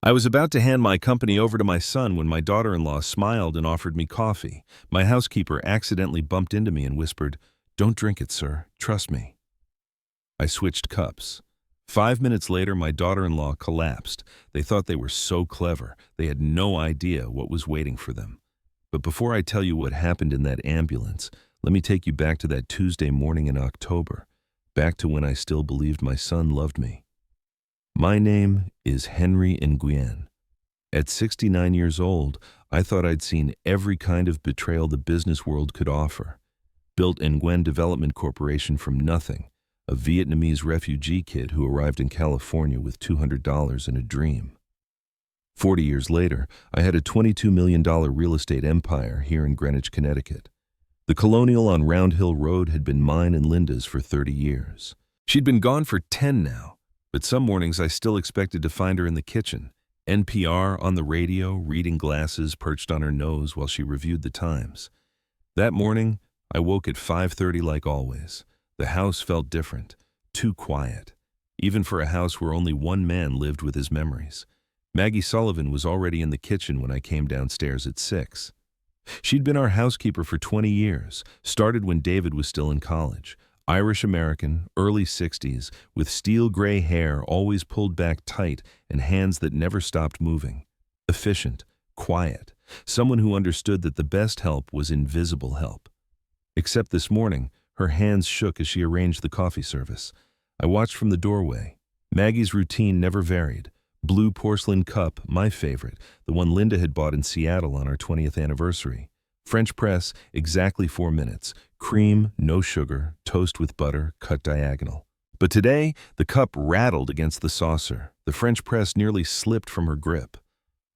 I was about to hand my company over to my son when my daughter-in-law smiled and offered me coffee. My housekeeper accidentally bumped into me and whispered, "Don't drink it, sir. Trust me." I switched cups. 5 minutes later, my daughter-in-law collapsed. They thought they were so clever. They had no idea what was waiting for them. But before I tell you what happened in that ambulance, let me take you back to that Tuesday morning in October, back to when I still believed my son loved me. My name is Henry Nguyen. At 69 years old, I thought I'd seen every kind of betrayal the business world could offer. Built Nguyen Development Corporation from nothing, a Vietnamese refugee kid who arrived in California with $200 and a dream. 40 years later, I had a $22 million real estate empire here in Greenwich, Connecticut. The Colonial on Round Hill Road had been mine and Linda's for 30 years. She'd been gone for 10 now, but some mornings I still expected to find her in the kitchen, NPR on the radio, reading glasses perched on her nose while she reviewed the Times. That morning, I woke at 5:30 like always. The house felt different, too quiet, even for a house where only one man lived with his memories. Maggie Sullivan was already in the kitchen when I came downstairs at 6. She'd been our housekeeper for 20 years, started when David was still in college. Irish-American, early 60s, with steel gray hair always pulled back tight and hands that never stopped moving. Efficient, quiet, someone who understood that the best help was invisible help. Except this morning, her hands shook as she arranged the coffee service. I watched from the doorway. Maggie's routine never varied. Blue porcelain cup, my favorite, the one Linda had bought in Seattle on our 20th anniversary. French press, exactly 4 minutes. Cream, no sugar, toast with butter, cut diagonal. But today, the cup rattled against the saucer. The French press nearly slipped from her grip.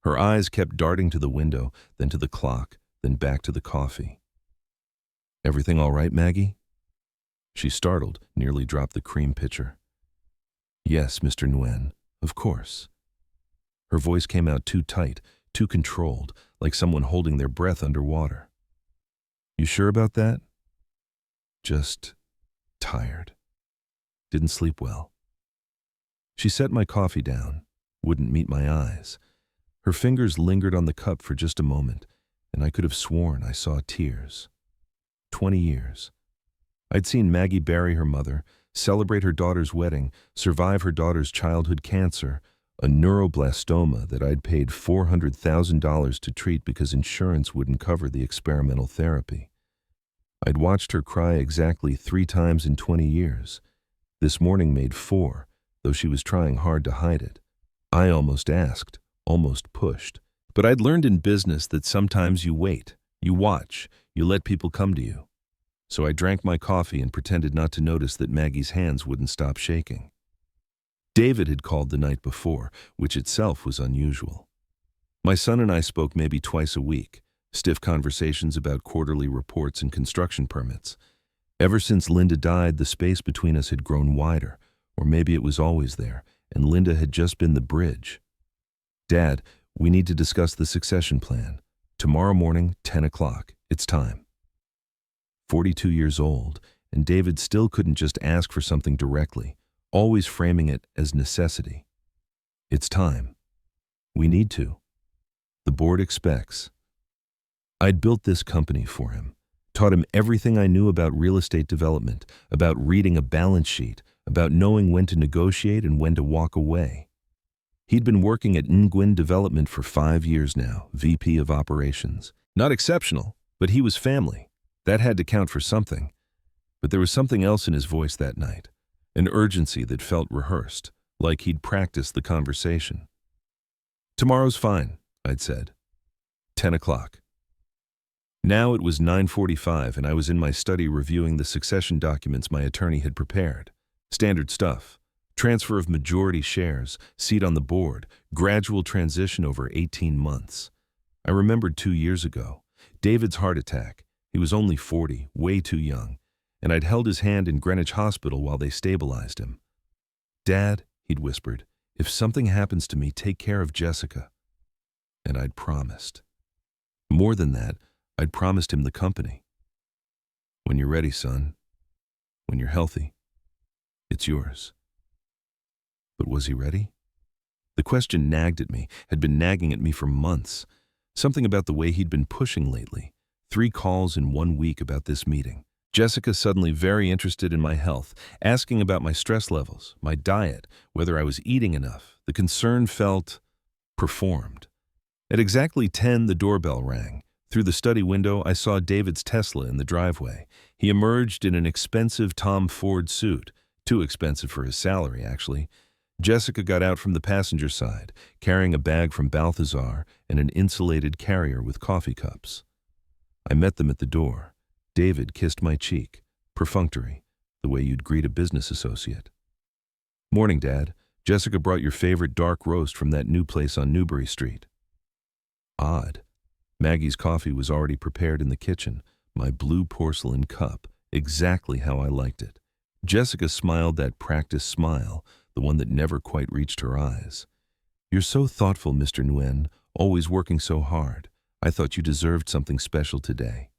Her eyes kept darting to the window, then to the clock, then back to the coffee. "Everything all right, Maggie?" She startled, nearly dropped the cream pitcher. "Yes, Mr. Nguyen, of course." Her voice came out too tight, too controlled, like someone holding their breath underwater. "You sure about that?" "Just tired. Didn't sleep well." She set my coffee down, wouldn't meet my eyes. Her fingers lingered on the cup for just a moment, and I could have sworn I saw tears. 20 years. I'd seen Maggie bury her mother, celebrate her daughter's wedding, survive her daughter's childhood cancer, a neuroblastoma that I'd paid $400,000 to treat because insurance wouldn't cover the experimental therapy. I'd watched her cry exactly 3 times in 20 years. This morning made 4, though she was trying hard to hide it. I almost asked, almost pushed. But I'd learned in business that sometimes you wait, you watch, you let people come to you. So I drank my coffee and pretended not to notice that Maggie's hands wouldn't stop shaking. David had called the night before, which itself was unusual. My son and I spoke maybe twice a week, stiff conversations about quarterly reports and construction permits. Ever since Linda died, the space between us had grown wider, or maybe it was always there, and Linda had just been the bridge. "Dad, we need to discuss the succession plan. Tomorrow morning, 10 o'clock. It's time." 42 years old, and David still couldn't just ask for something directly, always framing it as necessity. "It's time. We need to. The board expects." I'd built this company for him, taught him everything I knew about real estate development, about reading a balance sheet, about knowing when to negotiate and when to walk away. He'd been working at Nguyen Development for 5 years now, VP of Operations. Not exceptional, but he was family. That had to count for something. But there was something else in his voice that night, an urgency that felt rehearsed, like he'd practiced the conversation. "Tomorrow's fine," I'd said. 10 o'clock. Now it was 9:45 and I was in my study reviewing the succession documents my attorney had prepared. Standard stuff. Transfer of majority shares, seat on the board, gradual transition over 18 months. I remembered 2 years ago. David's heart attack. He was only 40, way too young, and I'd held his hand in Greenwich Hospital while they stabilized him. "Dad," he'd whispered, "if something happens to me, take care of Jessica." And I'd promised. More than that, I'd promised him the company. "When you're ready, son. When you're healthy. It's yours." But was he ready? The question nagged at me, had been nagging at me for months. Something about the way he'd been pushing lately. 3 calls in 1 week about this meeting. Jessica suddenly very interested in my health, asking about my stress levels, my diet, whether I was eating enough. The concern felt performed. At exactly 10, the doorbell rang. Through the study window, I saw David's Tesla in the driveway. He emerged in an expensive Tom Ford suit. Too expensive for his salary, actually. Jessica got out from the passenger side, carrying a bag from Balthazar and an insulated carrier with coffee cups. I met them at the door. David kissed my cheek, perfunctory, the way you'd greet a business associate. "Morning, Dad. Jessica brought your favorite dark roast from that new place on Newbury Street." Odd. Maggie's coffee was already prepared in the kitchen, my blue porcelain cup, exactly how I liked it. Jessica smiled that practiced smile, the one that never quite reached her eyes. "You're so thoughtful, Mr. Nguyen, always working so hard. I thought you deserved something special today."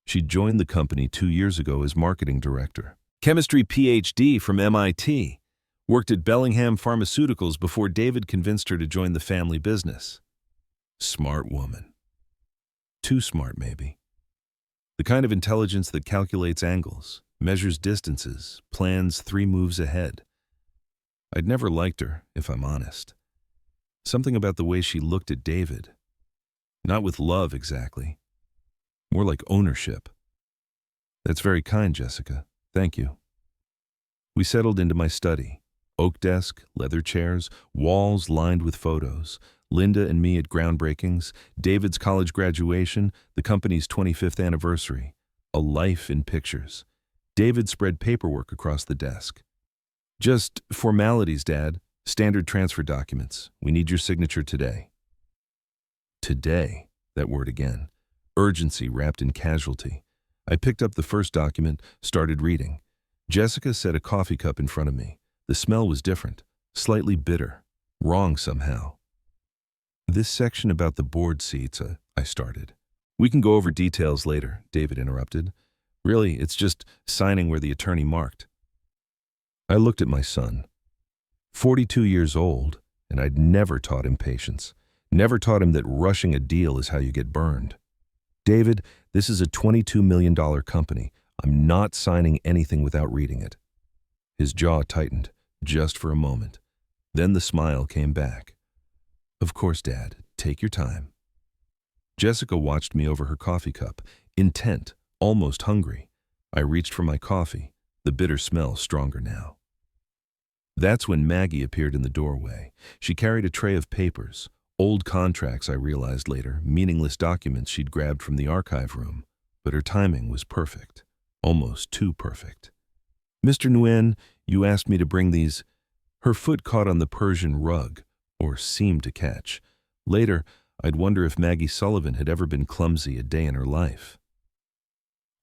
She joined the company 2 years ago as marketing director. Chemistry PhD from MIT. Worked at Bellingham Pharmaceuticals before David convinced her to join the family business. Smart woman. Too smart, maybe. The kind of intelligence that calculates angles, measures distances, plans 3 moves ahead. I'd never liked her, if I'm honest. Something about the way she looked at David. Not with love, exactly. More like ownership. "That's very kind, Jessica. Thank you." We settled into my study. Oak desk, leather chairs, walls lined with photos. Linda and me at groundbreakings, David's college graduation, the company's 25th anniversary. A life in pictures. David spread paperwork across the desk. "Just formalities, Dad. Standard transfer documents. We need your signature today." Today, that word again. Urgency wrapped in casualty. I picked up the first document, started reading. Jessica set a coffee cup in front of me. The smell was different, slightly bitter, wrong somehow. "This section about the board seats," I started. "We can go over details later," David interrupted. "Really, it's just signing where the attorney marked." I looked at my son. 42 years old, and I'd never taught him patience. Never taught him that rushing a deal is how you get burned. "David, this is a $22 million company. I'm not signing anything without reading it." His jaw tightened, just for a moment. Then the smile came back. "Of course, Dad. Take your time." Jessica watched me over her coffee cup, intent, almost hungry. I reached for my coffee, the bitter smell stronger now. That's when Maggie appeared in the doorway. She carried a tray of papers, old contracts, I realized later, meaningless documents she'd grabbed from the archive room. But her timing was perfect, almost too perfect. "Mr. Nguyen, you asked me to bring these." Her foot caught on the Persian rug, or seemed to catch. Later, I'd wonder if Maggie Sullivan had ever been clumsy a day in her life.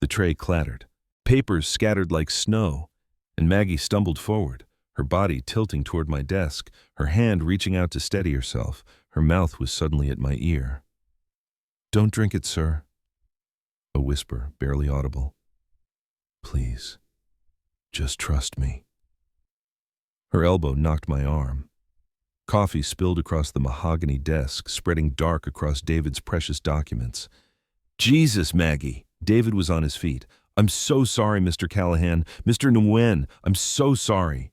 The tray clattered. Papers scattered like snow, and Maggie stumbled forward, her body tilting toward my desk, her hand reaching out to steady herself. Her mouth was suddenly at my ear. "Don't drink it, sir." A whisper, barely audible. "Please, just trust me." Her elbow knocked my arm. Coffee spilled across the mahogany desk, spreading dark across David's precious documents. "Jesus, Maggie!" David was on his feet. "I'm so sorry, Mr. Callahan. Mr. Nguyen, I'm so sorry."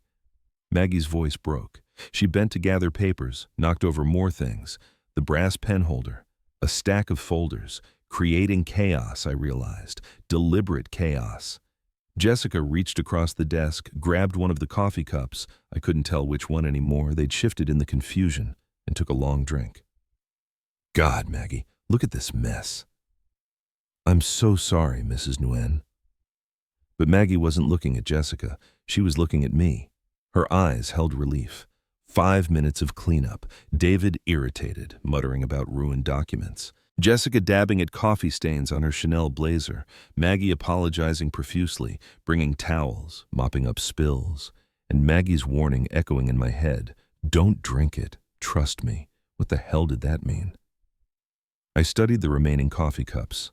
Maggie's voice broke. She bent to gather papers, knocked over more things. The brass pen holder, a stack of folders, creating chaos, I realized. Deliberate chaos. Jessica reached across the desk, grabbed one of the coffee cups. I couldn't tell which one anymore. They'd shifted in the confusion, and took a long drink. "God, Maggie, look at this mess." "I'm so sorry, Mrs. Nguyen." But Maggie wasn't looking at Jessica. She was looking at me. Her eyes held relief. 5 minutes of cleanup. David irritated, muttering about ruined documents. Jessica dabbing at coffee stains on her Chanel blazer. Maggie apologizing profusely, bringing towels, mopping up spills. And Maggie's warning echoing in my head. "Don't drink it. Trust me." What the hell did that mean? I studied the remaining coffee cups.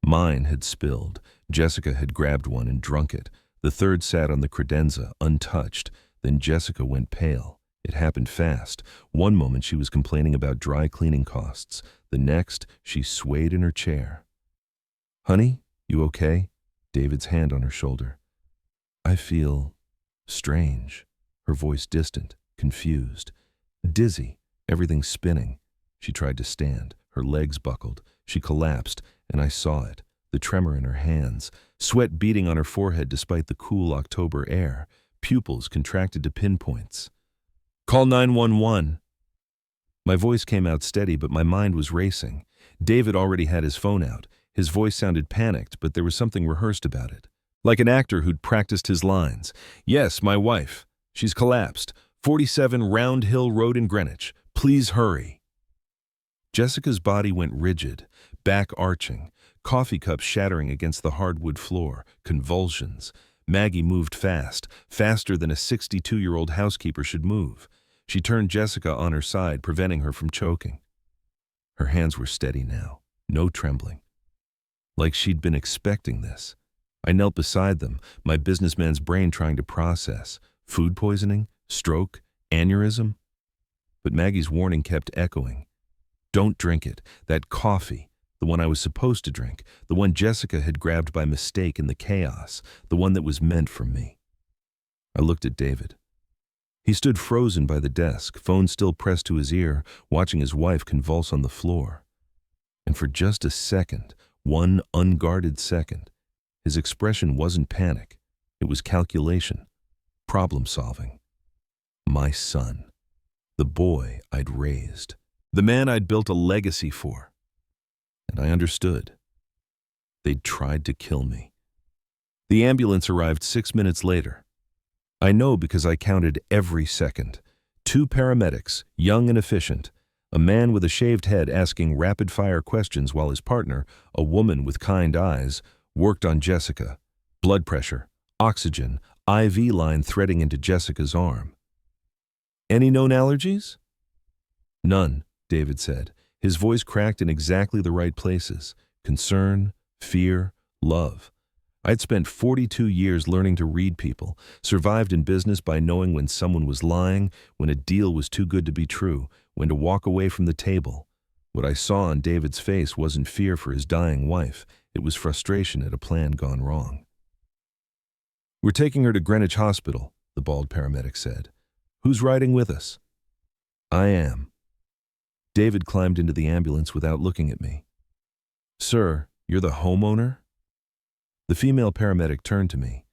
Mine had spilled. Jessica had grabbed one and drunk it. The third sat on the credenza, untouched. Then Jessica went pale. It happened fast. One moment she was complaining about dry cleaning costs. The next, she swayed in her chair. "Honey, you okay?" David's hand on her shoulder. "I feel strange." Her voice distant, confused. "Dizzy, everything spinning." She tried to stand. Her legs buckled. She collapsed, and I saw it, the tremor in her hands, sweat beading on her forehead despite the cool October air, pupils contracted to pinpoints. "Call 911. My voice came out steady, but my mind was racing. David already had his phone out. His voice sounded panicked, but there was something rehearsed about it. Like an actor who'd practiced his lines. "Yes, my wife. She's collapsed. 47 Round Hill Road in Greenwich. Please hurry." Jessica's body went rigid, back arching, coffee cups shattering against the hardwood floor, convulsions. Maggie moved fast, faster than a 62-year-old housekeeper should move. She turned Jessica on her side, preventing her from choking. Her hands were steady now, no trembling. Like she'd been expecting this. I knelt beside them, my businessman's brain trying to process. Food poisoning? Stroke? Aneurysm? But Maggie's warning kept echoing. Don't drink it. That coffee. The one I was supposed to drink. The one Jessica had grabbed by mistake in the chaos. The one that was meant for me. I looked at David. He stood frozen by the desk, phone still pressed to his ear, watching his wife convulse on the floor. And for just a second, one unguarded second, his expression wasn't panic. It was calculation, problem solving. My son. The boy I'd raised. The man I'd built a legacy for. And I understood. They'd tried to kill me. The ambulance arrived 6 minutes later. I know because I counted every second. 2 paramedics, young and efficient. A man with a shaved head asking rapid-fire questions while his partner, a woman with kind eyes, worked on Jessica. Blood pressure, oxygen, IV line threading into Jessica's arm. "Any known allergies?" "None," David said. His voice cracked in exactly the right places. Concern, fear, love. I'd spent 42 years learning to read people, survived in business by knowing when someone was lying, when a deal was too good to be true, when to walk away from the table. What I saw on David's face wasn't fear for his dying wife. It was frustration at a plan gone wrong. "We're taking her to Greenwich Hospital," the bald paramedic said. "Who's riding with us?" "I am." David climbed into the ambulance without looking at me. "Sir, you're the homeowner?" The female paramedic turned to me.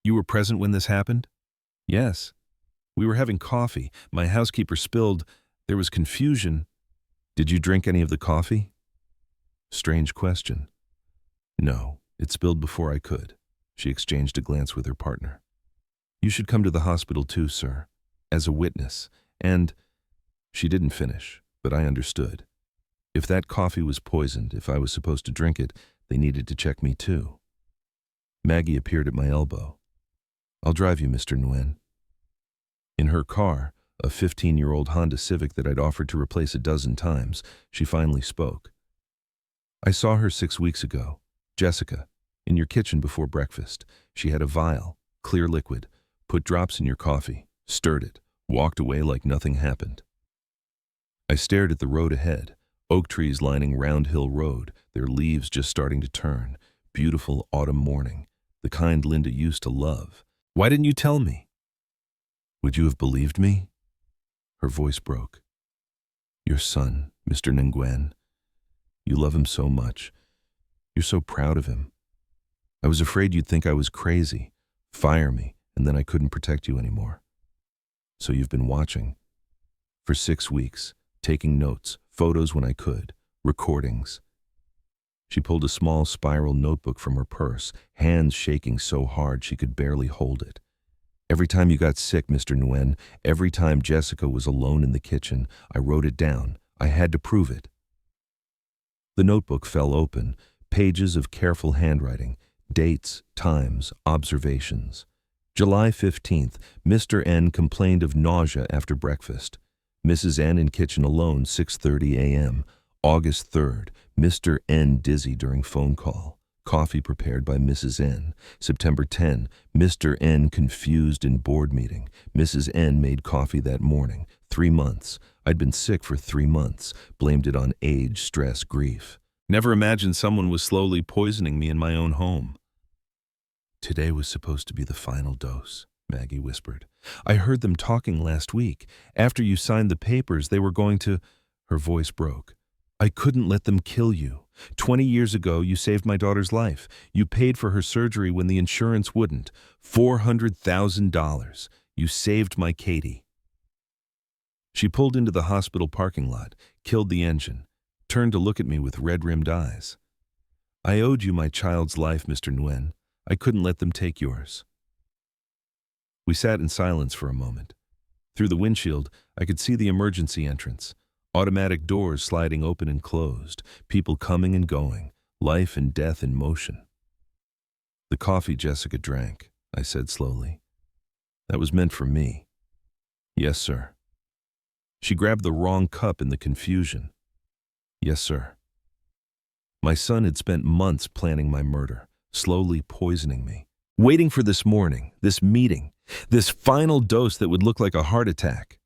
"You were present when this happened?" "Yes. We were having coffee. My housekeeper spilled. There was confusion." "Did you drink any of the coffee?" Strange question. "No, it spilled before I could." She exchanged a glance with her partner. "You should come to the hospital too, sir, as a witness, and—" She didn't finish, but I understood. If that coffee was poisoned, if I was supposed to drink it, they needed to check me too. Maggie appeared at my elbow. "I'll drive you, Mr. Nguyen." In her car, a 15-year-old Honda Civic that I'd offered to replace a dozen times, she finally spoke. "I saw her 6 weeks ago, Jessica, in your kitchen before breakfast. She had a vial, clear liquid, put drops in your coffee, stirred it, walked away like nothing happened." I stared at the road ahead, oak trees lining Round Hill Road, their leaves just starting to turn. Beautiful autumn morning, the kind Linda used to love. "Why didn't you tell me?" "Would you have believed me?" Her voice broke. "Your son, Mr. Nguyen. You love him so much. You're so proud of him. I was afraid you'd think I was crazy, fire me, and then I couldn't protect you anymore. So you've been watching. For 6 weeks, taking notes, photos when I could, recordings." She pulled a small spiral notebook from her purse, hands shaking so hard she could barely hold it. "Every time you got sick, Mr. Nguyen, every time Jessica was alone in the kitchen, I wrote it down. I had to prove it." The notebook fell open, pages of careful handwriting, dates, times, observations. July 15th, Mr. N complained of nausea after breakfast. Mrs. N in kitchen alone, 6:30 a.m. August 3rd, Mr. N dizzy during phone call. Coffee prepared by Mrs. N. September 10. Mr. N. confused in board meeting. Mrs. N. made coffee that morning. 3 months. I'd been sick for 3 months. Blamed it on age, stress, grief. Never imagined someone was slowly poisoning me in my own home. Today was supposed to be the final dose, Maggie whispered. I heard them talking last week. After you signed the papers, they were going to... Her voice broke. I couldn't let them kill you. 20 years ago, you saved my daughter's life. You paid for her surgery when the insurance wouldn't. $400,000. You saved my Katie. She pulled into the hospital parking lot, killed the engine, turned to look at me with red-rimmed eyes. I owed you my child's life, Mr. Nguyen. I couldn't let them take yours. We sat in silence for a moment. Through the windshield, I could see the emergency entrance. Automatic doors sliding open and closed, people coming and going, life and death in motion. The coffee Jessica drank, I said slowly. That was meant for me. Yes, sir. She grabbed the wrong cup in the confusion. Yes, sir. My son had spent months planning my murder, slowly poisoning me, waiting for this morning, this meeting, this final dose that would look like a heart attack.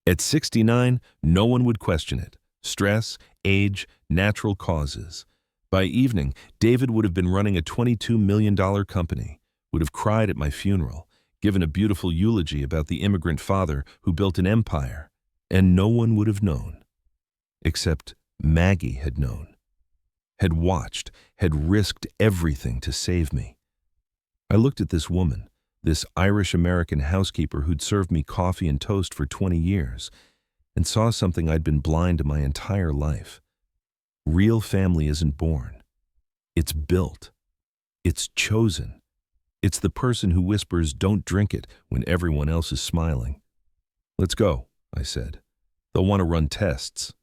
At 69, no one would question it. Stress, age, natural causes. By evening, David would have been running a $22 million company, would have cried at my funeral, given a beautiful eulogy about the immigrant father who built an empire, and no one would have known. Except Maggie had known, had watched, had risked everything to save me. I looked at this woman, this Irish-American housekeeper who'd served me coffee and toast for 20 years, and saw something I'd been blind to my entire life. Real family isn't born. It's built. It's chosen. It's the person who whispers, "Don't drink it," when everyone else is smiling. Let's go, I said. They'll want to run tests.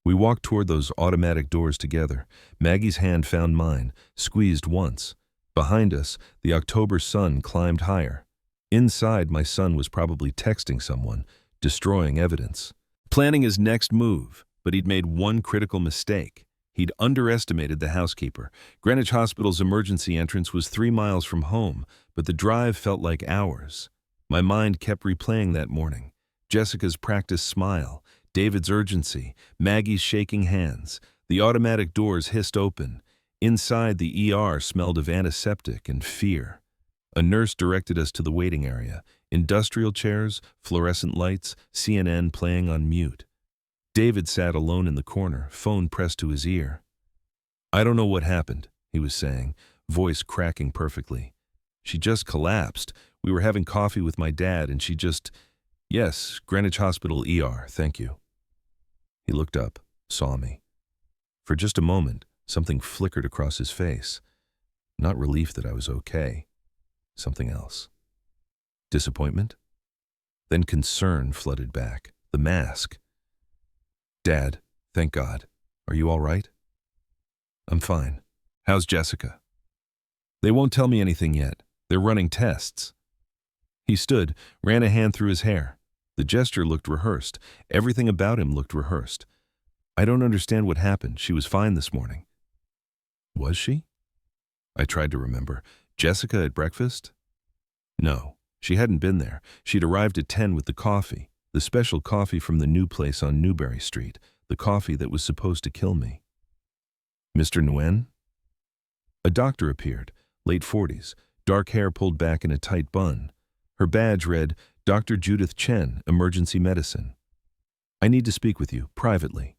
We walked toward those automatic doors together. Maggie's hand found mine, squeezed once. Behind us, the October sun climbed higher. Inside, my son was probably texting someone, destroying evidence, planning his next move, but he'd made one critical mistake. He'd underestimated the housekeeper. Greenwich Hospital's emergency entrance was 3 miles from home, but the drive felt like hours. My mind kept replaying that morning. Jessica's practiced smile, David's urgency, Maggie's shaking hands. The automatic doors hissed open. Inside, the ER smelled of antiseptic and fear. A nurse directed us to the waiting area. Industrial chairs, fluorescent lights, CNN playing on mute. David sat alone in the corner, phone pressed to his ear. I don't know what happened, he was saying, voice cracking perfectly. She just collapsed. We were having coffee with my dad and she just... Yes, Greenwich Hospital ER, thank you. He looked up, saw me. For just a moment, something flickered across his face. Not relief that I was okay. Something else. Disappointment? Then concern flooded back. The mask. Dad, thank God. Are you all right? I'm fine. How's Jessica? They won't tell me anything yet. They're running tests. He stood, ran a hand through his hair. The gesture looked rehearsed. Everything about him looked rehearsed. I don't understand what happened. She was fine this morning. Was she? I tried to remember. Jessica at breakfast? No, she hadn't been there. She'd arrived at 10 with the coffee, the special coffee from the new place on Newberry Street, the coffee that was supposed to kill me. Mr. Nguyen? A doctor appeared, late 40s, dark hair pulled back in a tight bun. Her badge read, Dr. Judith Chen, Emergency Medicine. I need to speak with you, privately.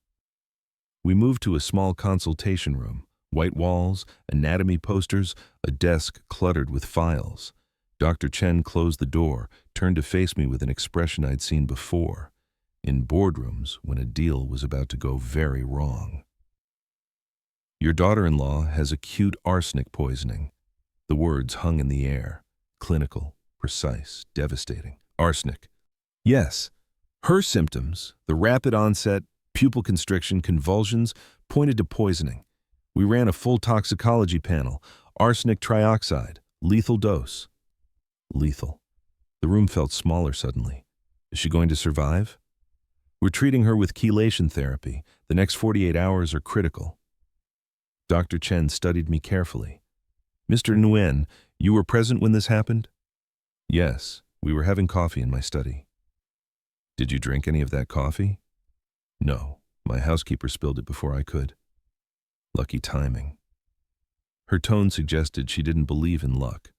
We moved to a small consultation room. White walls, anatomy posters, a desk cluttered with files. Dr. Chen closed the door, turned to face me with an expression I'd seen before, in boardrooms when a deal was about to go very wrong. Your daughter-in-law has acute arsenic poisoning. The words hung in the air. Clinical, precise, devastating. Arsenic. Yes, her symptoms, the rapid onset, pupil constriction, convulsions, pointed to poisoning. We ran a full toxicology panel. Arsenic trioxide. Lethal dose. Lethal. The room felt smaller suddenly. Is she going to survive? We're treating her with chelation therapy. The next 48 hours are critical. Dr. Chen studied me carefully. Mr. Nguyen, you were present when this happened? Yes, we were having coffee in my study. Did you drink any of that coffee? No, my housekeeper spilled it before I could. Lucky timing. Her tone suggested she didn't believe in luck.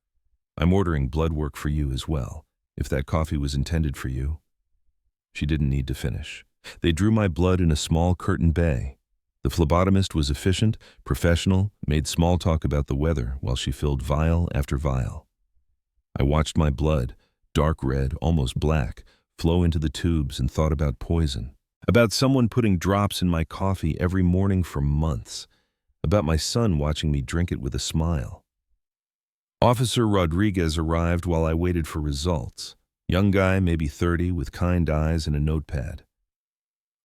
I'm ordering blood work for you as well, if that coffee was intended for you. She didn't need to finish. They drew my blood in a small curtain bay. The phlebotomist was efficient, professional, made small talk about the weather while she filled vial after vial. I watched my blood, dark red, almost black, flow into the tubes and thought about poison. About someone putting drops in my coffee every morning for months. About my son watching me drink it with a smile. Officer Rodriguez arrived while I waited for results. Young guy, maybe 30, with kind eyes and a notepad.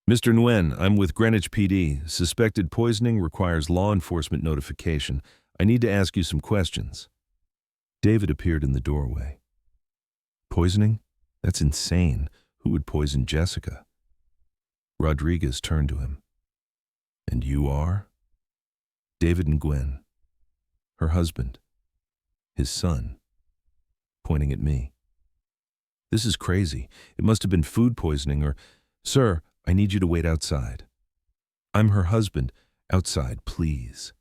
Mr. Nguyen, I'm with Greenwich PD. Suspected poisoning requires law enforcement notification. I need to ask you some questions. David appeared in the doorway. Poisoning? That's insane. Who would poison Jessica? Rodriguez turned to him. And you are? David Nguyen. Her husband. His son. Pointing at me. This is crazy. It must have been food poisoning or... Sir, I need you to wait outside. I'm her husband. Outside, please.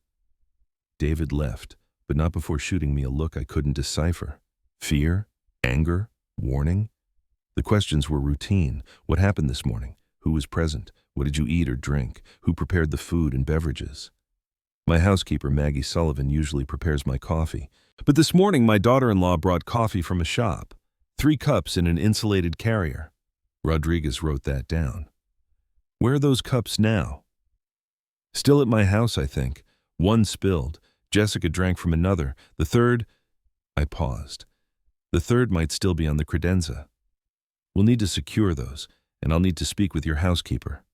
David left, but not before shooting me a look I couldn't decipher. Fear? Anger? Warning? The questions were routine. What happened this morning? Who was present? What did you eat or drink? Who prepared the food and beverages? My housekeeper, Maggie Sullivan, usually prepares my coffee. But this morning, my daughter-in-law brought coffee from a shop. 3 cups in an insulated carrier. Rodriguez wrote that down. Where are those cups now? Still at my house, I think. 1 spilled. Jessica drank from another. The third... I paused. The third might still be on the credenza. We'll need to secure those, and I'll need to speak with your housekeeper.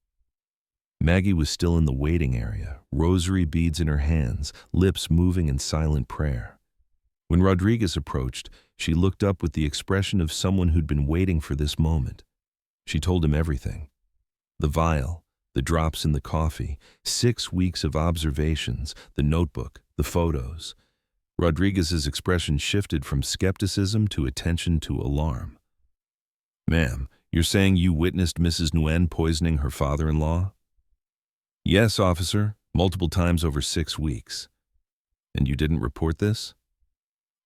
Maggie was still in the waiting area, rosary beads in her hands, lips moving in silent prayer. When Rodriguez approached, she looked up with the expression of someone who'd been waiting for this moment. She told him everything. The vial, the drops in the coffee, 6 weeks of observations, the notebook, the photos. Rodriguez's expression shifted from skepticism to attention to alarm. Ma'am, you're saying you witnessed Mrs. Nguyen poisoning her father-in-law? Yes, officer, multiple times over 6 weeks. And you didn't report this?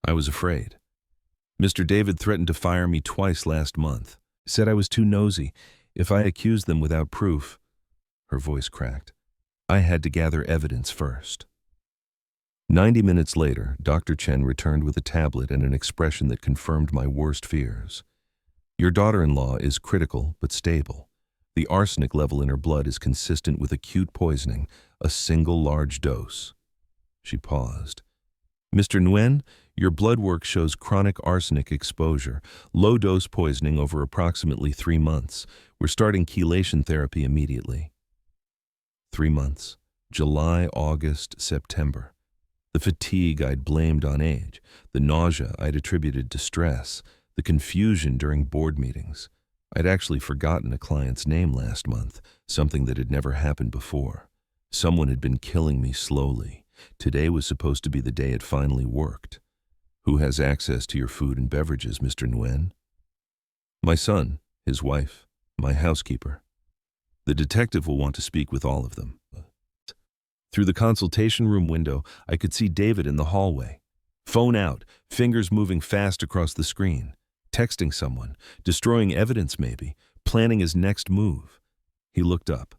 I was afraid. Mr. David threatened to fire me twice last month. Said I was too nosy. If I accused them without proof, her voice cracked, I had to gather evidence first. 90 minutes later, Dr. Chen returned with a tablet and an expression that confirmed my worst fears. Your daughter-in-law is critical but stable. The arsenic level in her blood is consistent with acute poisoning, a single large dose. She paused. Mr. Nguyen, your blood work shows chronic arsenic exposure, low-dose poisoning over approximately 3 months. We're starting chelation therapy immediately. 3 months. July, August, September. The fatigue I'd blamed on age, the nausea I'd attributed to stress, the confusion during board meetings. I'd actually forgotten a client's name last month, something that had never happened before. Someone had been killing me slowly. Today was supposed to be the day it finally worked. Who has access to your food and beverages, Mr. Nguyen? My son, his wife, my housekeeper. The detective will want to speak with all of them. Through the consultation room window, I could see David in the hallway. Phone out, fingers moving fast across the screen. Texting someone, destroying evidence maybe, planning his next move. He looked up.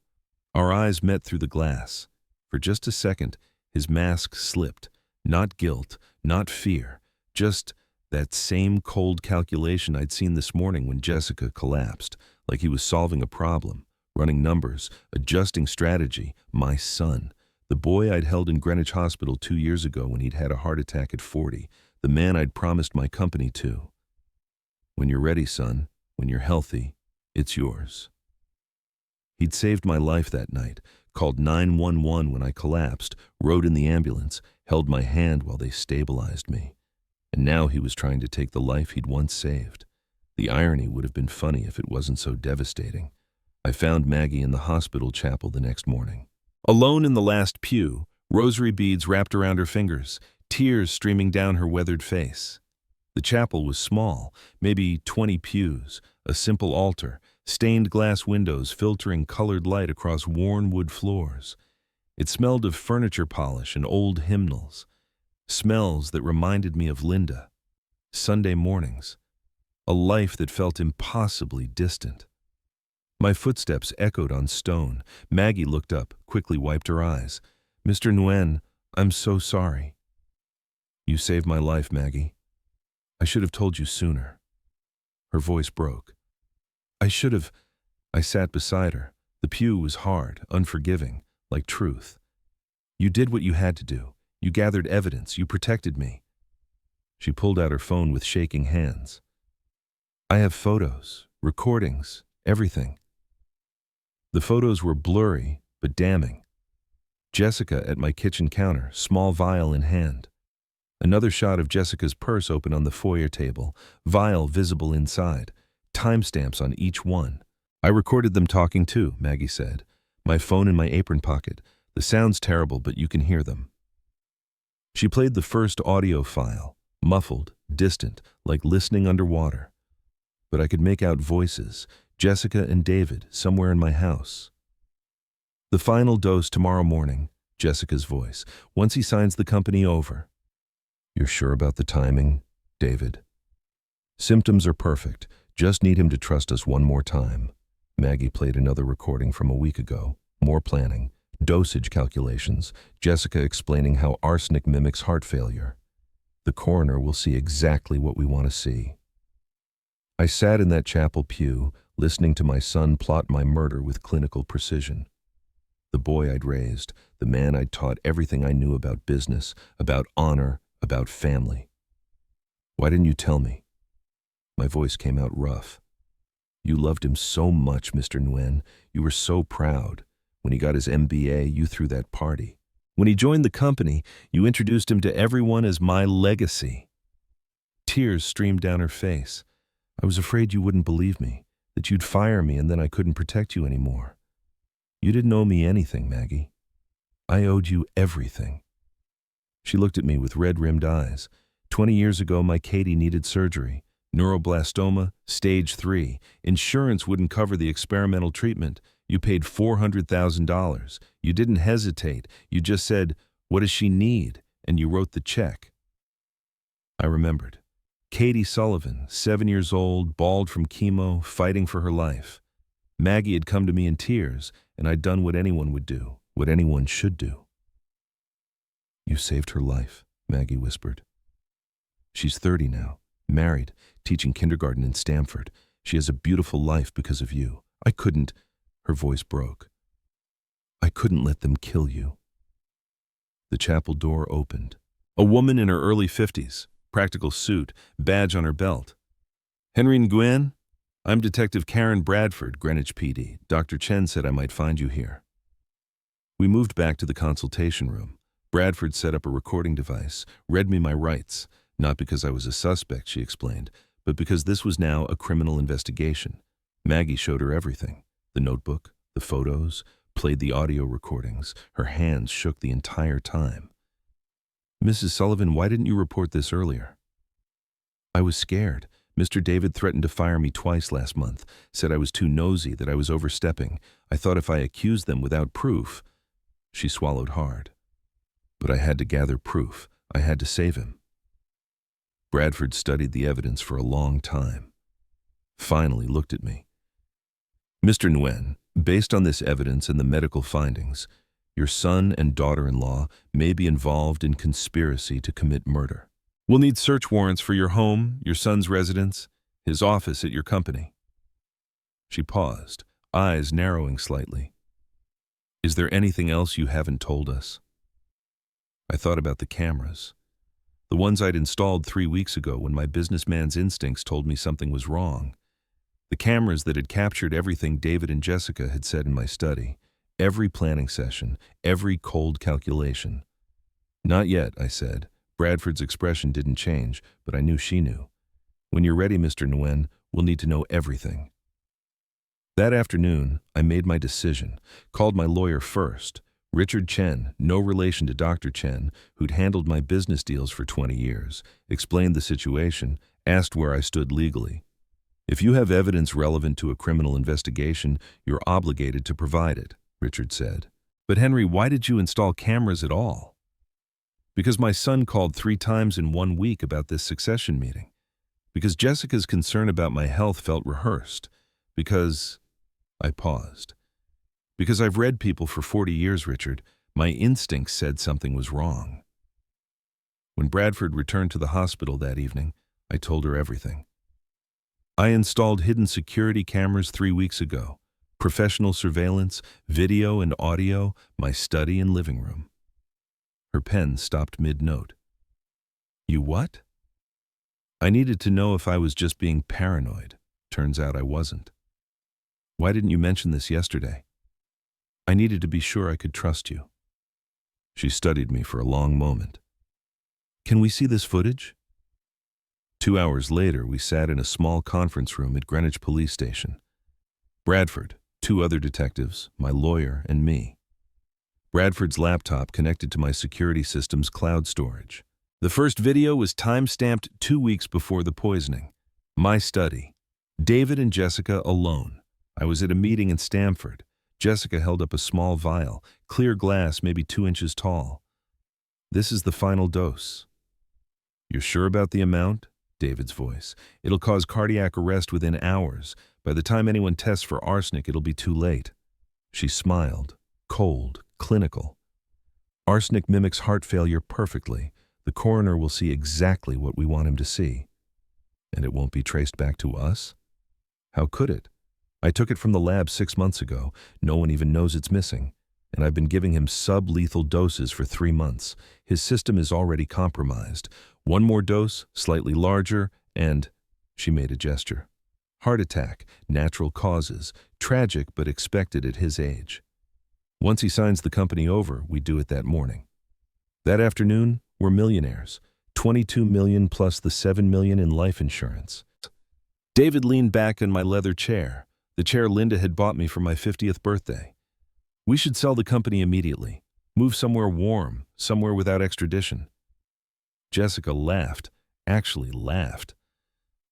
Our eyes met through the glass. For just a second, his mask slipped. Not guilt, not fear, just that same cold calculation I'd seen this morning when Jessica collapsed, like he was solving a problem, running numbers, adjusting strategy. My son, the boy I'd held in Greenwich Hospital 2 years ago when he'd had a heart attack at 40, the man I'd promised my company to. When you're ready, son, when you're healthy, it's yours. He'd saved my life that night, called 911 when I collapsed, rode in the ambulance, held my hand while they stabilized me. And now he was trying to take the life he'd once saved. The irony would have been funny if it wasn't so devastating. I found Maggie in the hospital chapel the next morning. Alone in the last pew, rosary beads wrapped around her fingers, tears streaming down her weathered face. The chapel was small, maybe 20 pews, a simple altar, stained glass windows filtering colored light across worn wood floors. It smelled of furniture polish and old hymnals, smells that reminded me of Linda, Sunday mornings, a life that felt impossibly distant. My footsteps echoed on stone. Maggie looked up, quickly wiped her eyes. "Mr. Nguyen, I'm so sorry." "You saved my life, Maggie. I should have told you sooner." Her voice broke. "I should have." I sat beside her. The pew was hard, unforgiving, like truth. "You did what you had to do. You gathered evidence. You protected me." She pulled out her phone with shaking hands. "I have photos, recordings, everything." The photos were blurry, but damning. Jessica at my kitchen counter, small vial in hand. Another shot of Jessica's purse open on the foyer table, vial visible inside, timestamps on each one. "I recorded them talking too," Maggie said. "My phone in my apron pocket. The sound's terrible, but you can hear them." She played the first audio file, muffled, distant, like listening underwater. But I could make out voices, Jessica and David, somewhere in my house. "The final dose tomorrow morning," Jessica's voice, "once he signs the company over." "You're sure about the timing, David?" "Symptoms are perfect. Just need him to trust us one more time." Maggie played another recording from a week ago. More planning, dosage calculations, Jessica explaining how arsenic mimics heart failure. "The coroner will see exactly what we want to see." I sat in that chapel pew, listening to my son plot my murder with clinical precision. The boy I'd raised, the man I'd taught everything I knew about business, about honor, about family. "Why didn't you tell me?" My voice came out rough. "You loved him so much, Mr. Nguyen. You were so proud. When he got his MBA, you threw that party. When he joined the company, you introduced him to everyone as my legacy." Tears streamed down her face. "I was afraid you wouldn't believe me, that you'd fire me and then I couldn't protect you anymore. You didn't owe me anything, Maggie. I owed you everything." She looked at me with red-rimmed eyes. 20 years ago, my Katie needed surgery. Neuroblastoma, stage 3. Insurance wouldn't cover the experimental treatment. You paid $400,000. You didn't hesitate. You just said, "What does she need?" And you wrote the check. I remembered. Katie Sullivan, 7 years old, bald from chemo, fighting for her life. Maggie had come to me in tears, and I'd done what anyone would do, what anyone should do. "You saved her life," Maggie whispered. "She's 30 now, married, teaching kindergarten in Stamford. She has a beautiful life because of you. I couldn't," her voice broke. "I couldn't let them kill you." The chapel door opened. A woman in her early 50s, practical suit, badge on her belt. "Henry Nguyen? I'm Detective Karen Bradford, Greenwich PD. Dr. Chen said I might find you here." We moved back to the consultation room. Bradford set up a recording device, read me my rights, not because I was a suspect, she explained, but because this was now a criminal investigation. Maggie showed her everything, the notebook, the photos, played the audio recordings. Her hands shook the entire time. "Mrs. Sullivan, why didn't you report this earlier?" "I was scared. Mr. David threatened to fire me twice last month, said I was too nosy, that I was overstepping. I thought if I accused them without proof—" She swallowed hard. "But I had to gather proof. I had to save him." Bradford studied the evidence for a long time. Finally looked at me. "Mr. Nguyen, based on this evidence and the medical findings, your son and daughter-in-law may be involved in conspiracy to commit murder. We'll need search warrants for your home, your son's residence, his office at your company." She paused, eyes narrowing slightly. "Is there anything else you haven't told us?" I thought about the cameras. The ones I'd installed 3 weeks ago when my businessman's instincts told me something was wrong. The cameras that had captured everything David and Jessica had said in my study. Every planning session, every cold calculation. "Not yet," I said. Bradford's expression didn't change, but I knew she knew. "When you're ready, Mr. Nguyen, we'll need to know everything." That afternoon, I made my decision, called my lawyer first. Richard Chen, no relation to Dr. Chen, who'd handled my business deals for 20 years, explained the situation, asked where I stood legally. If you have evidence relevant to a criminal investigation, you're obligated to provide it, Richard said. But Henry, why did you install cameras at all? Because my son called 3 times in 1 week about this succession meeting. Because Jessica's concern about my health felt rehearsed. Because... I paused. Because I've read people for 40 years, Richard. My instincts said something was wrong. When Bradford returned to the hospital that evening, I told her everything. I installed hidden security cameras 3 weeks ago, professional surveillance, video and audio, my study and living room. Her pen stopped mid-note. You what? I needed to know if I was just being paranoid. Turns out I wasn't. Why didn't you mention this yesterday? I needed to be sure I could trust you. She studied me for a long moment. Can we see this footage? 2 hours later, we sat in a small conference room at Greenwich Police Station. Bradford, 2 other detectives, my lawyer, and me. Bradford's laptop connected to my security system's cloud storage. The first video was time-stamped 2 weeks before the poisoning. My study. David and Jessica alone. I was at a meeting in Stamford. Jessica held up a small vial, clear glass maybe 2 inches tall. This is the final dose. You're sure about the amount? David's voice. It'll cause cardiac arrest within hours. By the time anyone tests for arsenic, it'll be too late. She smiled, cold, clinical. Arsenic mimics heart failure perfectly. The coroner will see exactly what we want him to see. And it won't be traced back to us? How could it? I took it from the lab 6 months ago. No one even knows it's missing. And I've been giving him sub-lethal doses for 3 months. His system is already compromised. 1 more dose, slightly larger, and... She made a gesture. Heart attack, natural causes, tragic but expected at his age. Once he signs the company over, we do it that morning. That afternoon, we're millionaires. 22 million plus the 7 million in life insurance. David leaned back in my leather chair, the chair Linda had bought me for my 50th birthday. We should sell the company immediately. Move somewhere warm, somewhere without extradition. Jessica laughed, actually laughed.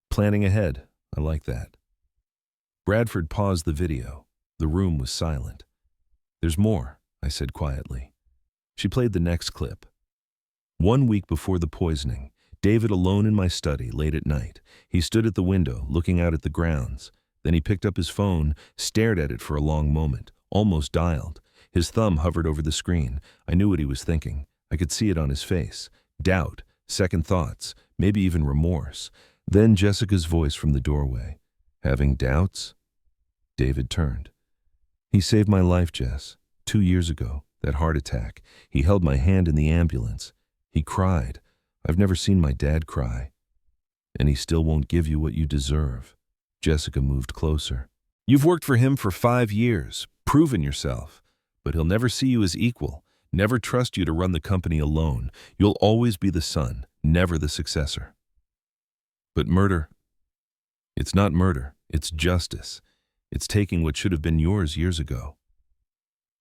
Planning ahead, I like that. Bradford paused the video. The room was silent. There's more, I said quietly. She played the next clip. 1 week before the poisoning, David alone in my study late at night. He stood at the window, looking out at the grounds. Then he picked up his phone, stared at it for a long moment, almost dialed. His thumb hovered over the screen. I knew what he was thinking. I could see it on his face. Doubt, second thoughts, maybe even remorse. Then Jessica's voice from the doorway. Having doubts? David turned. He saved my life, Jess. 2 years ago, that heart attack. He held my hand in the ambulance. He cried. I've never seen my dad cry. And he still won't give you what you deserve. Jessica moved closer. You've worked for him for 5 years, proven yourself. But he'll never see you as equal, never trust you to run the company alone. You'll always be the son, never the successor. But murder? It's not murder, it's justice. It's taking what should have been yours years ago.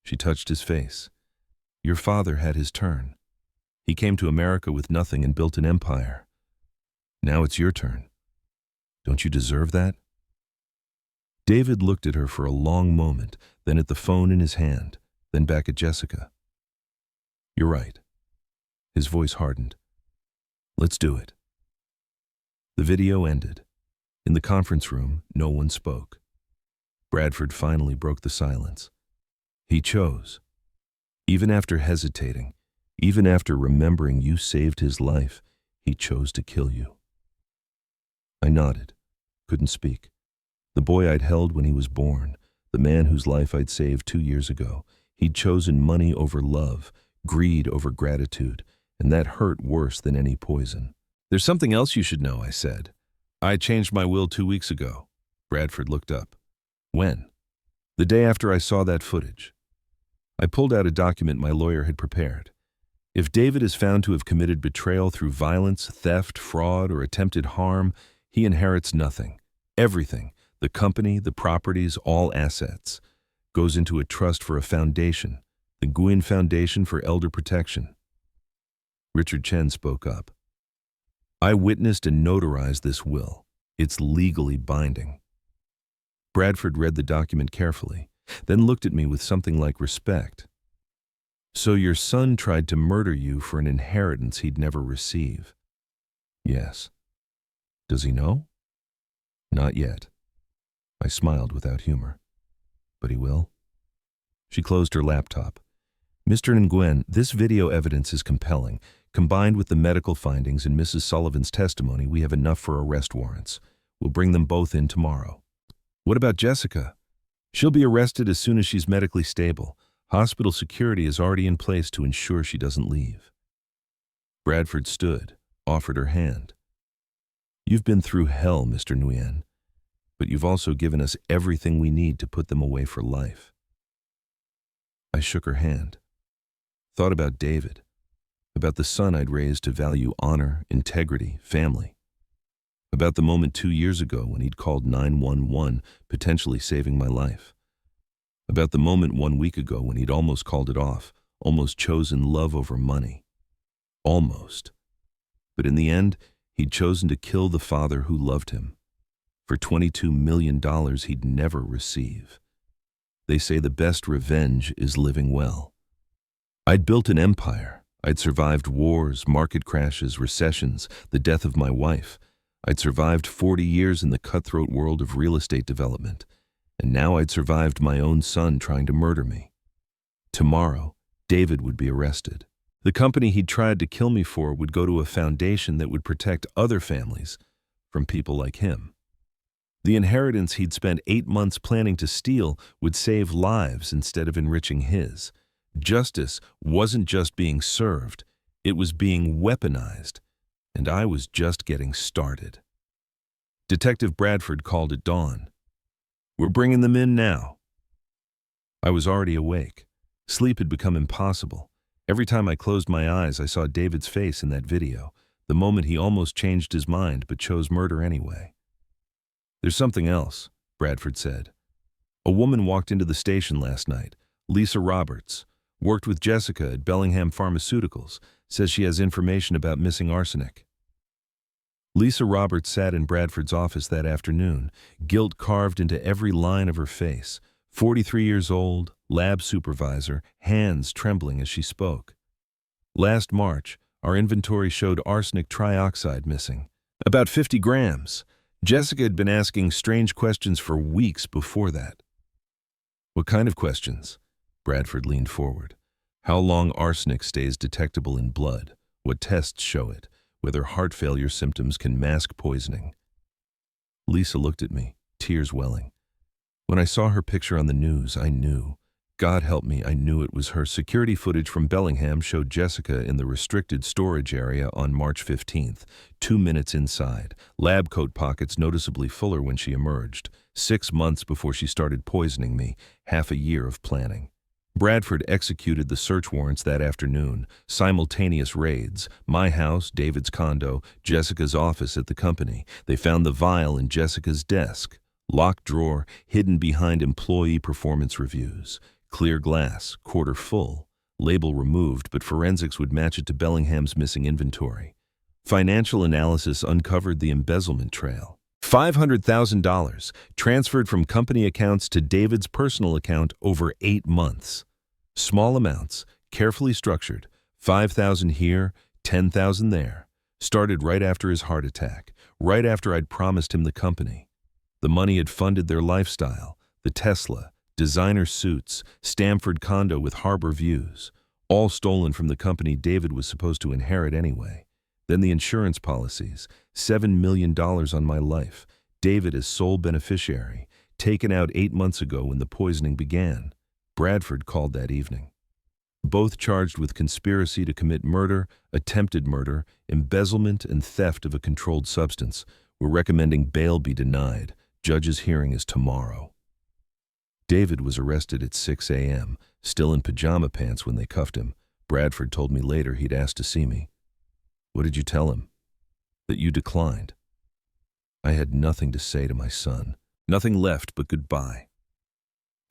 She touched his face. Your father had his turn. He came to America with nothing and built an empire. Now it's your turn. Don't you deserve that? David looked at her for a long moment, then at the phone in his hand, then back at Jessica. You're right. His voice hardened. Let's do it. The video ended. In the conference room, no one spoke. Bradford finally broke the silence. He chose. Even after hesitating, even after remembering you saved his life, he chose to kill you. I nodded, couldn't speak. The boy I'd held when he was born, the man whose life I'd saved 2 years ago, he'd chosen money over love, greed over gratitude, and that hurt worse than any poison. There's something else you should know, I said. I changed my will 2 weeks ago. Bradford looked up. When? The day after I saw that footage. I pulled out a document my lawyer had prepared. If David is found to have committed betrayal through violence, theft, fraud, or attempted harm, he inherits nothing. Everything, the company, the properties, all assets, goes into a trust for a foundation, The Nguyen Foundation for Elder Protection. Richard Chen spoke up. I witnessed and notarized this will. It's legally binding. Bradford read the document carefully, then looked at me with something like respect. So your son tried to murder you for an inheritance he'd never receive? Yes. Does he know? Not yet. I smiled without humor. But he will? She closed her laptop. Mr. Nguyen, this video evidence is compelling. Combined with the medical findings and Mrs. Sullivan's testimony, we have enough for arrest warrants. We'll bring them both in tomorrow. What about Jessica? She'll be arrested as soon as she's medically stable. Hospital security is already in place to ensure she doesn't leave. Bradford stood, offered her hand. You've been through hell, Mr. Nguyen, but you've also given us everything we need to put them away for life. I shook her hand. Thought about David, about the son I'd raised to value honor, integrity, family. About the moment 2 years ago when he'd called 911, potentially saving my life. About the moment 1 week ago when he'd almost called it off, almost chosen love over money. Almost. But in the end, he'd chosen to kill the father who loved him for $22 million he'd never receive. They say the best revenge is living well. I'd built an empire. I'd survived wars, market crashes, recessions, the death of my wife. I'd survived 40 years in the cutthroat world of real estate development, and now I'd survived my own son trying to murder me. Tomorrow, David would be arrested. The company he'd tried to kill me for would go to a foundation that would protect other families from people like him. The inheritance he'd spent 8 months planning to steal would save lives instead of enriching his. Justice wasn't just being served, it was being weaponized, and I was just getting started. Detective Bradford called at dawn. We're bringing them in now. I was already awake. Sleep had become impossible. Every time I closed my eyes, I saw David's face in that video, the moment he almost changed his mind but chose murder anyway. There's something else, Bradford said. A woman walked into the station last night, Lisa Roberts. Worked with Jessica at Bellingham Pharmaceuticals, says she has information about missing arsenic. Lisa Roberts sat in Bradford's office that afternoon, guilt carved into every line of her face. 43 years old, lab supervisor, hands trembling as she spoke. Last March, our inventory showed arsenic trioxide missing. About 50 grams. Jessica had been asking strange questions for weeks before that. What kind of questions? Bradford leaned forward. How long arsenic stays detectable in blood, what tests show it, whether heart failure symptoms can mask poisoning. Lisa looked at me, tears welling. When I saw her picture on the news, I knew. God help me, I knew it was her. Security footage from Bellingham showed Jessica in the restricted storage area on March 15th, 2 minutes inside, lab coat pockets noticeably fuller when she emerged, 6 months before she started poisoning me, half a year of planning. Bradford executed the search warrants that afternoon, simultaneous raids, my house, David's condo, Jessica's office at the company. They found the vial in Jessica's desk, locked drawer, hidden behind employee performance reviews, clear glass, quarter full, label removed, but forensics would match it to Bellingham's missing inventory. Financial analysis uncovered the embezzlement trail. $500,000 transferred from company accounts to David's personal account over 8 months. Small amounts, carefully structured, $5,000 here, $10,000 there. Started right after his heart attack, right after I'd promised him the company. The money had funded their lifestyle, the Tesla, designer suits, Stamford condo with harbor views, all stolen from the company David was supposed to inherit anyway. Then the insurance policies, $7 million on my life, David as sole beneficiary, taken out 8 months ago when the poisoning began. Bradford called that evening. Both charged with conspiracy to commit murder, attempted murder, embezzlement, and theft of a controlled substance. We're recommending bail be denied. Judge's hearing is tomorrow. David was arrested at 6 a.m., still in pajama pants when they cuffed him. Bradford told me later he'd asked to see me. What did you tell him? That you declined. I had nothing to say to my son. Nothing left but goodbye.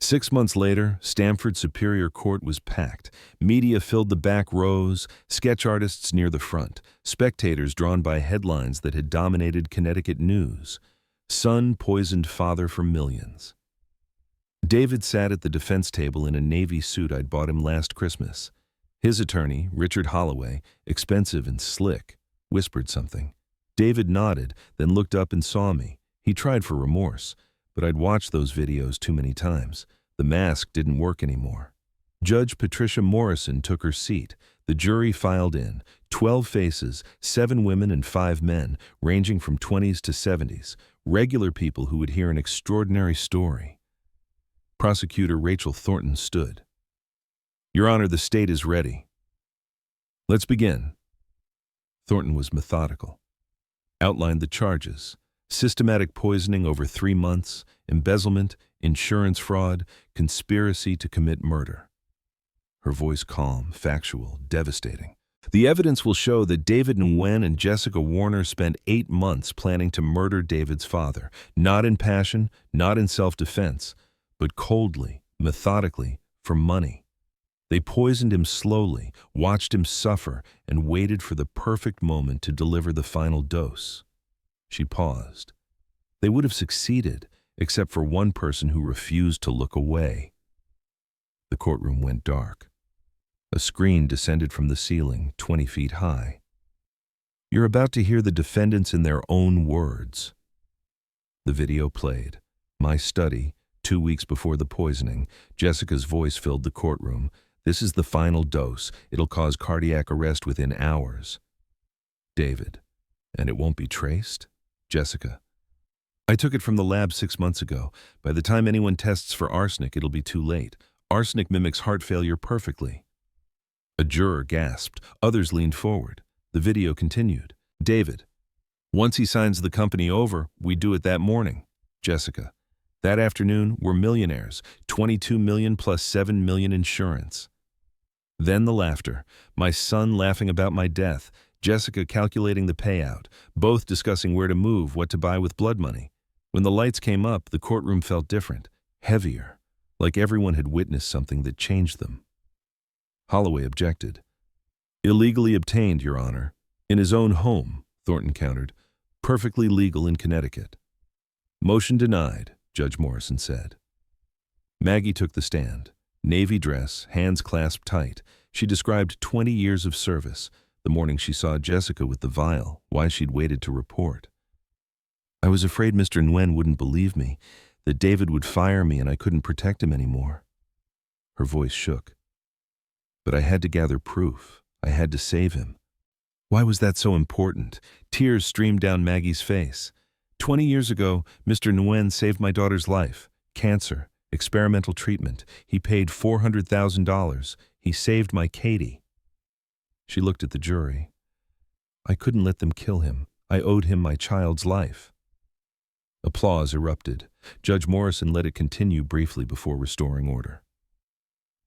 6 months later, Stamford Superior Court was packed. Media filled the back rows, sketch artists near the front, spectators drawn by headlines that had dominated Connecticut news. Son poisoned father for millions. David sat at the defense table in a navy suit I'd bought him last Christmas. His attorney, Richard Holloway, expensive and slick, whispered something. David nodded, then looked up and saw me. He tried for remorse, but I'd watched those videos too many times. The mask didn't work anymore. Judge Patricia Morrison took her seat. The jury filed in, 12 faces, 7 women and 5 men, ranging from 20s to 70s, regular people who would hear an extraordinary story. Prosecutor Rachel Thornton stood. "Your Honor, the state is ready." "Let's begin." Thornton was methodical. Outlined the charges: systematic poisoning over 3 months, embezzlement, insurance fraud, conspiracy to commit murder. Her voice calm, factual, devastating. "The evidence will show that David Nguyen and Jessica Warner spent 8 months planning to murder David's father, not in passion, not in self-defense, but coldly, methodically, for money. They poisoned him slowly, watched him suffer, and waited for the perfect moment to deliver the final dose." She paused. "They would have succeeded, except for one person who refused to look away." The courtroom went dark. A screen descended from the ceiling, 20 feet high. "You're about to hear the defendants in their own words." The video played. My study, 2 weeks before the poisoning. Jessica's voice filled the courtroom. "This is the final dose. It'll cause cardiac arrest within hours." David: "And it won't be traced?" Jessica: "I took it from the lab 6 months ago. By the time anyone tests for arsenic, it'll be too late. Arsenic mimics heart failure perfectly." A juror gasped. Others leaned forward. The video continued. David: "Once he signs the company over, we do it that morning." Jessica: "That afternoon, we're millionaires. 22 million plus 7 million insurance." Then the laughter. My son laughing about my death. Jessica calculating the payout. Both discussing where to move, what to buy with blood money. When the lights came up, the courtroom felt different. Heavier. Like everyone had witnessed something that changed them. Holloway objected. "Illegally obtained, Your Honor. In his own home," Thornton countered. "Perfectly legal in Connecticut." "Motion denied," Judge Morrison said. Maggie took the stand. Navy dress, hands clasped tight. She described 20 years of service. The morning she saw Jessica with the vial, why she'd waited to report. "I was afraid Mr. Nguyen wouldn't believe me, that David would fire me and I couldn't protect him anymore." Her voice shook. "But I had to gather proof. I had to save him." Why was that so important? Tears streamed down Maggie's face. 20 years ago, Mr. Nguyen saved my daughter's life. Cancer, experimental treatment. He paid $400,000. He saved my Katie. She looked at the jury. "I couldn't let them kill him. I owed him my child's life." Applause erupted. Judge Morrison let it continue briefly before restoring order.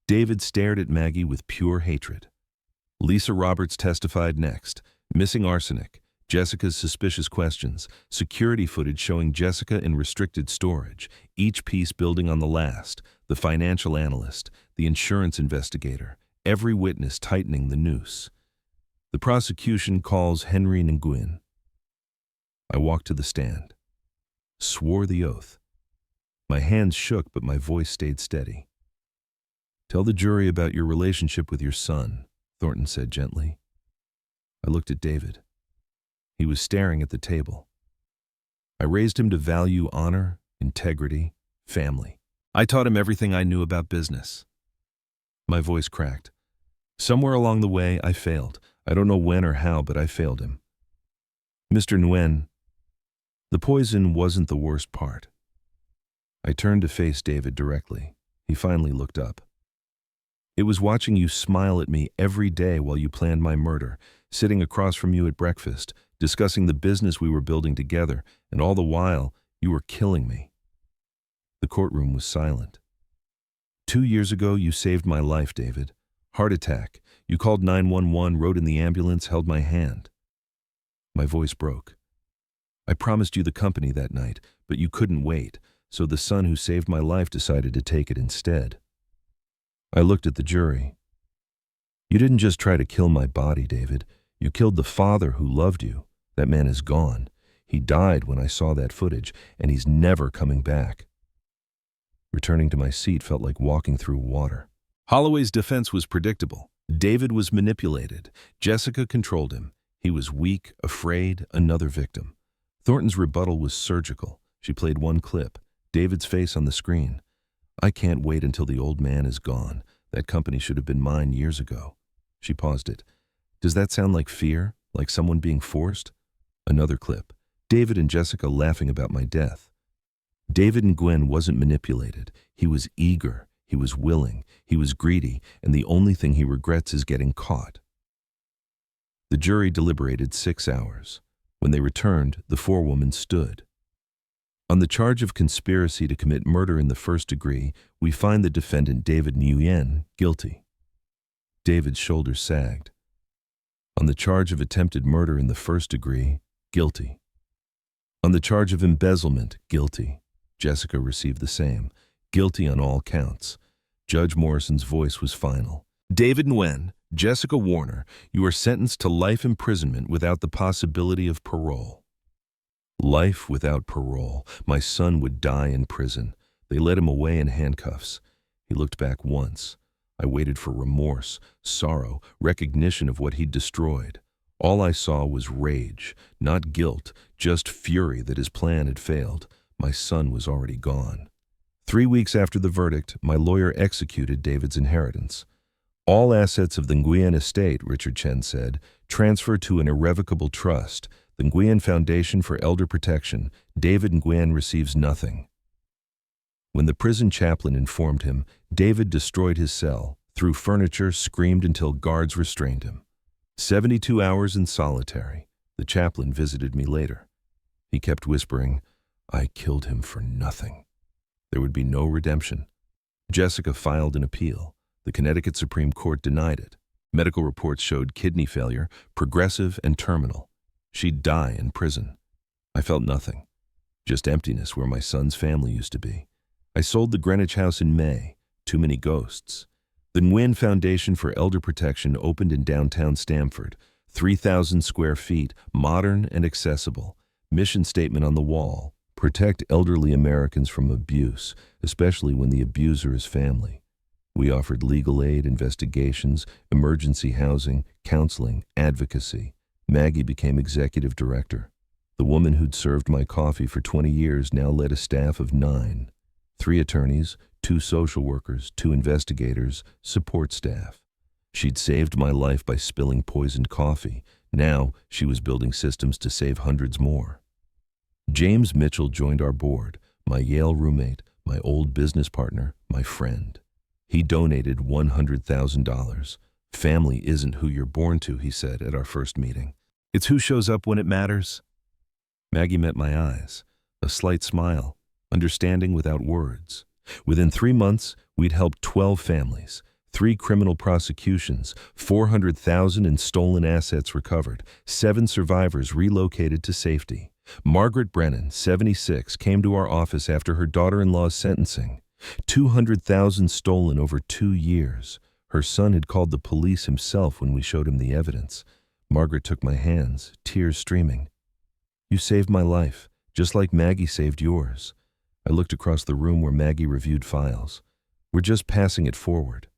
David stared at Maggie with pure hatred. Lisa Roberts testified next. Missing arsenic, Jessica's suspicious questions, security footage showing Jessica in restricted storage, each piece building on the last, the financial analyst, the insurance investigator, every witness tightening the noose. The prosecution calls Henry Nguyen. I walked to the stand. Swore the oath. My hands shook, but my voice stayed steady. "Tell the jury about your relationship with your son," Thornton said gently. I looked at David. He was staring at the table. I raised him to value honor, integrity, family. I taught him everything I knew about business. My voice cracked. Somewhere along the way, I failed. I don't know when or how, but I failed him. "Mr. Nguyen, the poison wasn't the worst part." I turned to face David directly. He finally looked up. "It was watching you smile at me every day while you planned my murder, sitting across from you at breakfast, discussing the business we were building together, and all the while, you were killing me." The courtroom was silent. 2 years ago, you saved my life, David. Heart attack. You called 911, rode in the ambulance, held my hand. My voice broke. I promised you the company that night, but you couldn't wait. so the son who saved my life decided to take it instead. I looked at the jury. You didn't just try to kill my body, David. You killed the father who loved you. That man is gone. He died when I saw that footage, and he's never coming back. Returning to my seat felt like walking through water. Holloway's defense was predictable. David was manipulated. Jessica controlled him. He was weak, afraid, another victim. Thornton's rebuttal was surgical. She played one clip, David's face on the screen. I can't wait until the old man is gone. That company should have been mine years ago. She paused it. Does that sound like fear? Like someone being forced? Another clip, David and Jessica laughing about my death. David and Gwen wasn't manipulated. He was eager. He was willing. He was greedy. And the only thing he regrets is getting caught. The jury deliberated 6 hours. When they returned, the forewoman stood. On the charge of conspiracy to commit murder in the first degree, we find the defendant David Nguyen guilty. David's shoulders sagged. On the charge of attempted murder in the first degree, guilty. On the charge of embezzlement, guilty. Jessica received the same. Guilty on all counts. Judge Morrison's voice was final. David Nguyen, Jessica Warner, you are sentenced to life imprisonment without the possibility of parole. Life without parole. My son would die in prison. They led him away in handcuffs. He looked back once. I waited for remorse, sorrow, recognition of what he'd destroyed. All I saw was rage, not guilt, just fury that his plan had failed. My son was already gone. 3 weeks after the verdict, my lawyer executed David's inheritance. All assets of the Nguyen estate, Richard Chen said, transferred to an irrevocable trust, the Nguyen Foundation for Elder Protection. David Nguyen receives nothing. When the prison chaplain informed him, David destroyed his cell, threw furniture, screamed until guards restrained him. 72 hours in solitary. The chaplain visited me later. He kept whispering, I killed him for nothing. There would be no redemption. Jessica filed an appeal. The Connecticut Supreme Court denied it. Medical reports showed kidney failure, progressive and terminal. She'd die in prison. I felt nothing, just emptiness where my son's family used to be. I sold the Greenwich house in May. Too many ghosts. The Nguyen Foundation for Elder Protection opened in downtown Stamford. 3,000 square feet, modern and accessible. Mission statement on the wall. Protect elderly Americans from abuse, especially when the abuser is family. We offered legal aid, investigations, emergency housing, counseling, advocacy. Maggie became executive director. The woman who'd served my coffee for 20 years now led a staff of 9. 3 attorneys, 2 social workers, 2 investigators, support staff. She'd saved my life by spilling poisoned coffee. Now she was building systems to save hundreds more. James Mitchell joined our board, my Yale roommate, my old business partner, my friend. He donated $100,000. Family isn't who you're born to, he said at our first meeting. It's who shows up when it matters. Maggie met my eyes, a slight smile, understanding without words. Within 3 months, we'd helped 12 families, 3 criminal prosecutions, $400,000 in stolen assets recovered, 7 survivors relocated to safety. Margaret Brennan, 76, came to our office after her daughter-in-law's sentencing. $200,000 stolen over 2 years. Her son had called the police himself when we showed him the evidence. Margaret took my hands, tears streaming. You saved my life, just like Maggie saved yours. I looked across the room where Maggie reviewed files. We're just passing it forward.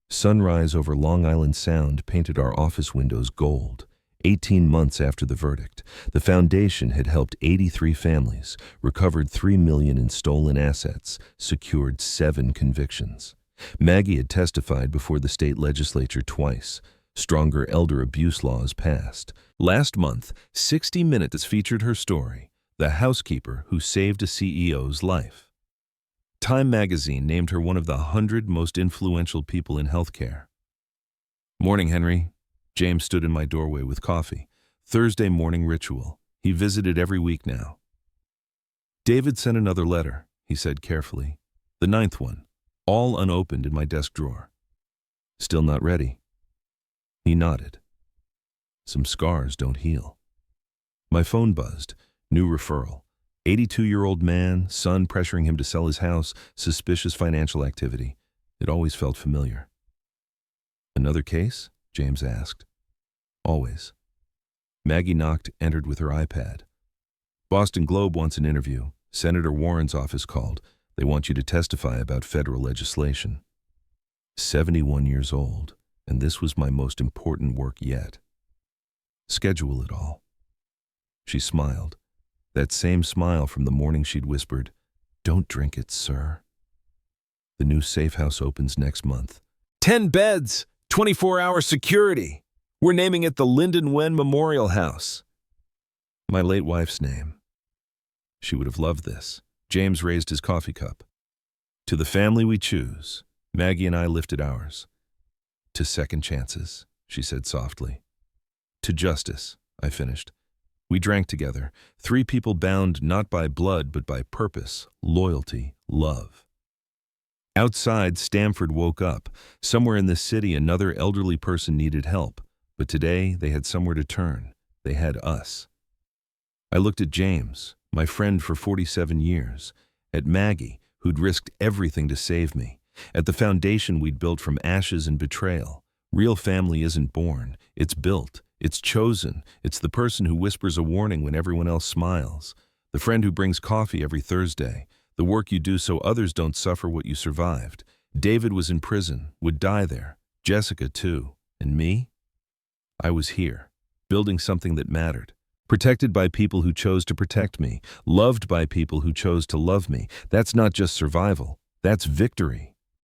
Sunrise over Long Island Sound painted our office windows gold. 18 months after the verdict, the foundation had helped 83 families, recovered $3 million in stolen assets, secured 7 convictions. Maggie had testified before the state legislature twice. Stronger elder abuse laws passed. Last month, 60 Minutes featured her story, the housekeeper who saved a CEO's life. Time magazine named her one of the 100 most influential people in healthcare. Morning, Henry. James stood in my doorway with coffee. Thursday morning ritual. He visited every week now. David sent another letter, he said carefully. The 9th one, all unopened in my desk drawer. Still not ready. He nodded. Some scars don't heal. My phone buzzed. New referral. 82-year-old man, son pressuring him to sell his house, suspicious financial activity. It always felt familiar. Another case? James asked. Always. Maggie knocked, entered with her iPad. Boston Globe wants an interview. Senator Warren's office called. They want you to testify about federal legislation. 71 years old, and this was my most important work yet. Schedule it all. She smiled. That same smile from the morning she'd whispered, "Don't drink it, sir." The new safe house opens next month. 10 beds, 24-hour security. We're naming it the Lyndon Wen Memorial House. My late wife's name. She would have loved this. James raised his coffee cup. To the family we choose, Maggie and I lifted ours. To second chances, she said softly. To justice, I finished. We drank together, 3 people bound not by blood but by purpose, loyalty, love. Outside, Stamford woke up. Somewhere in this city, another elderly person needed help. But today, they had somewhere to turn. They had us. I looked at James, my friend for 47 years, at Maggie, who'd risked everything to save me, at the foundation we'd built from ashes and betrayal. Real family isn't born, it's built. It's chosen. It's the person who whispers a warning when everyone else smiles. The friend who brings coffee every Thursday. The work you do so others don't suffer what you survived. David was in prison, would die there. Jessica too. And me? I was here, building something that mattered. Protected by people who chose to protect me. Loved by people who chose to love me. That's not just survival. That's victory.